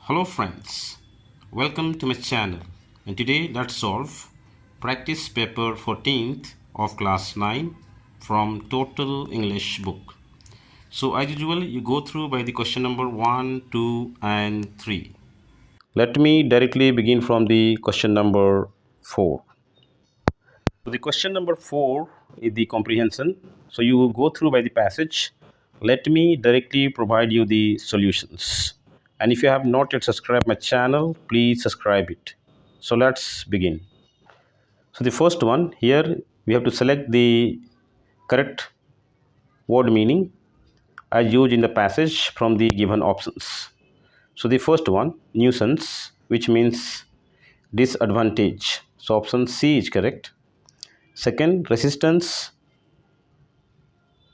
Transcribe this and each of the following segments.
Hello friends, welcome to my channel, and today let's solve practice paper 14th of class 9 from Total English book. So as usual, you go through by the question number 1, 2 and 3. Let me directly begin from the question number 4. So the question number 4 is the comprehension. So you go through by the passage. Let me directly provide you the solutions. And if you have not yet subscribed my channel, please subscribe it. So let's begin. So the first one here, we have to select the correct word meaning as used in the passage from the given options. So the first one, nuisance, which means disadvantage. So option C is correct. Second, resistance.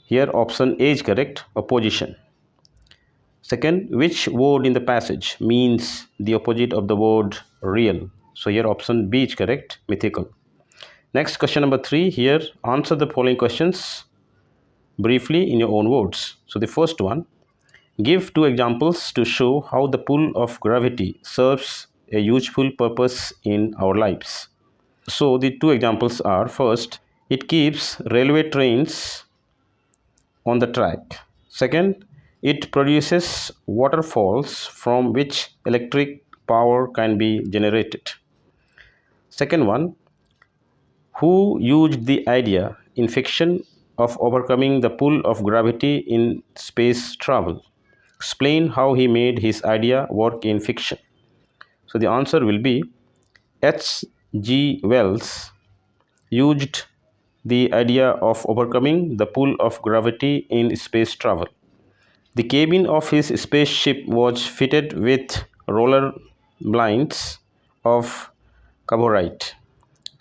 Here option A is correct, opposition. Second, which word in the passage means the opposite of the word real? So here option B is correct, mythical. Next, question number 3. Here, answer the following questions briefly in your own words. So the first one, give 2 examples to show how the pull of gravity serves a useful purpose in our lives. So the 2 examples are, first, it keeps railway trains on the track. Second, it produces waterfalls from which electric power can be generated. Second one, who used the idea in fiction of overcoming the pull of gravity in space travel? Explain how he made his idea work in fiction. So the answer will be H.G. Wells used the idea of overcoming the pull of gravity in space travel. The cabin of his spaceship was fitted with roller blinds of carborite,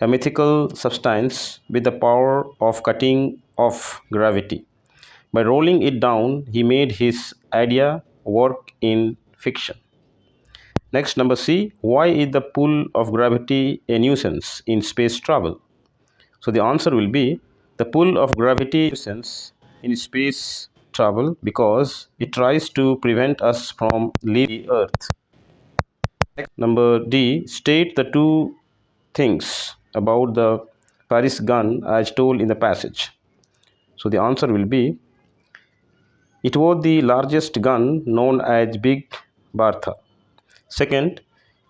a mythical substance with the power of cutting off gravity. By rolling it down, he made his idea work in fiction. Next, number C. Why is the pull of gravity a nuisance in space travel? So the answer will be the pull of gravity is a nuisance in space travel because it tries to prevent us from leaving the earth. Number D. State the 2 things about the Paris gun as told in the passage. So the answer will be it was the largest gun known as Big Bertha. Second,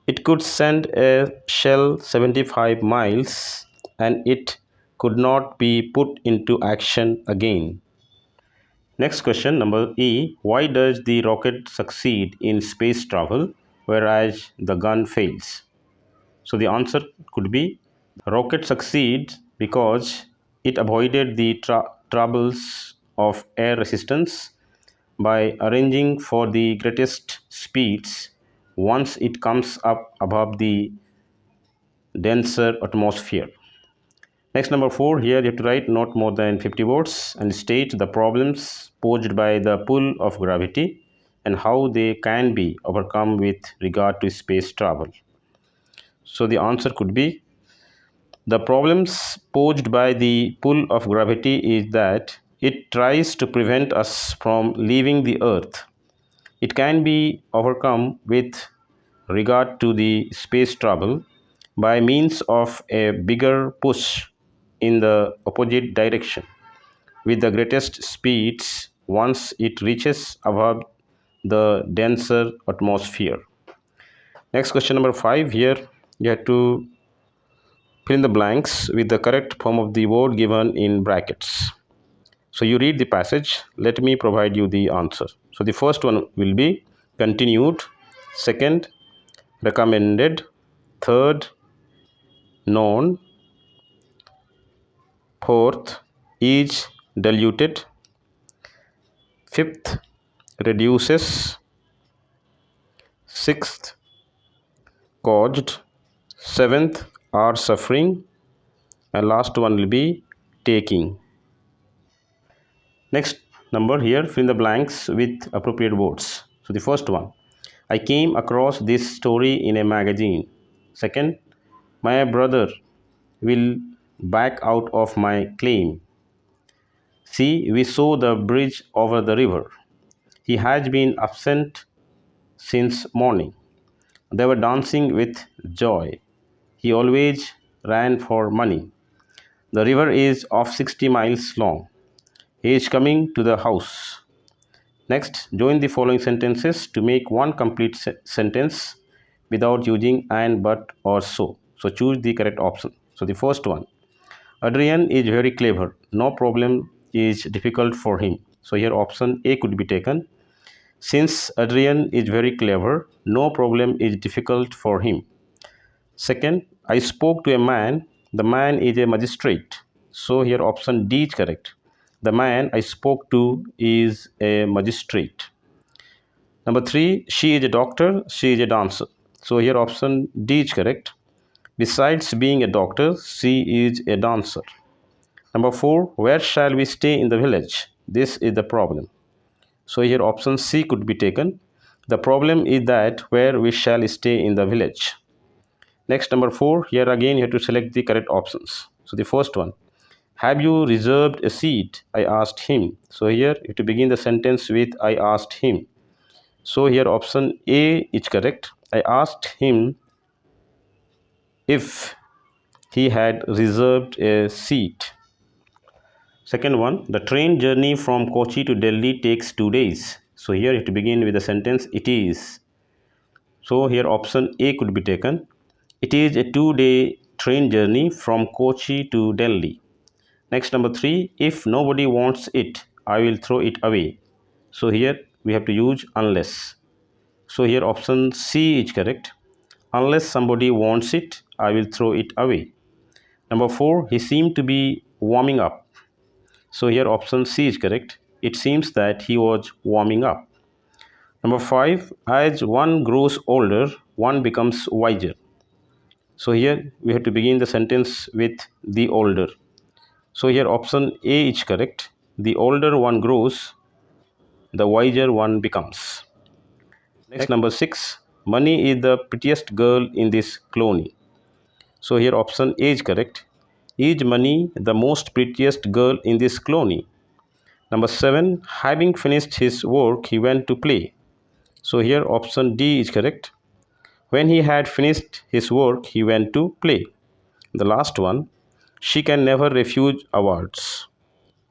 it could send a shell 75 miles and it could not be put into action again. Next question, number E. Why does the rocket succeed in space travel whereas the gun fails? So the answer could be rocket succeeds because it avoided the troubles of air resistance by arranging for the greatest speeds once it comes up above the denser atmosphere. Next, number 4, here you have to write not more than 50 words and state the problems posed by the pull of gravity and how they can be overcome with regard to space travel. So the answer could be the problems posed by the pull of gravity is that it tries to prevent us from leaving the earth. It can be overcome with regard to the space travel by means of a bigger push in the opposite direction with the greatest speeds once it reaches above the denser atmosphere. Next, question number 5. Here you have to fill in the blanks with the correct form of the word given in brackets. So you read the passage. Let me provide you the answer. So the first one will be continued. Second, recommended. Third, known. Fourth, is diluted. Fifth, reduces. Sixth, caused. Seventh, are suffering. And last one will be taking. Next number here, fill in the blanks with appropriate words. So the first one, I came across this story in a magazine. Second, my brother will back out of my claim. See, we saw the bridge over the river. He has been absent since morning. They were dancing with joy. He always ran for money. The river is of 60 miles long. He is coming to the house. Next, join the following sentences to make one complete sentence without using and, but, or so. So choose the correct option. So the first one, Adrian is very clever. No problem is difficult for him. So here option A could be taken. Since Adrian is very clever, no problem is difficult for him. Second, I spoke to a man. The man is a magistrate. So here option D is correct. The man I spoke to is a magistrate. Number 3, she is a doctor. She is a dancer. So here option D is correct. Besides being a doctor, she is a dancer. Number 4, where shall we stay in the village? This is the problem. So here option C could be taken. The problem is that where we shall stay in the village. Next, number 4, here again you have to select the correct options. So the first one, have you reserved a seat? I asked him. So here you have to begin the sentence with I asked him. So here option A is correct. I asked him if he had reserved a seat. Second one, the train journey from Kochi to Delhi takes 2 days. So here you have to begin with the sentence it is. So here option A could be taken. It is a 2-day train journey from Kochi to Delhi. Next, number 3, if nobody wants it, I will throw it away. So here we have to use unless. So here option C is correct. Unless somebody wants it, I will throw it away. Number 4, he seemed to be warming up. So here option C is correct. It seems that he was warming up. Number 5, as one grows older, one becomes wiser. So here we have to begin the sentence with the older. So here option A is correct. The older one grows, the wiser one becomes. Next, number 6, Money is the prettiest girl in this colony. So here option A is correct. Is Money the most prettiest girl in this colony? Number 7, having finished his work, he went to play. So here option D is correct. When he had finished his work, he went to play. The last one, she can never refuse awards.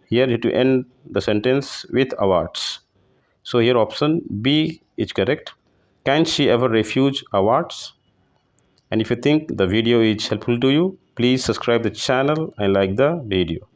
Here you have to end the sentence with awards. So here option B is correct. Can she ever refuse awards? And if you think the video is helpful to you, please subscribe the channel and like the video.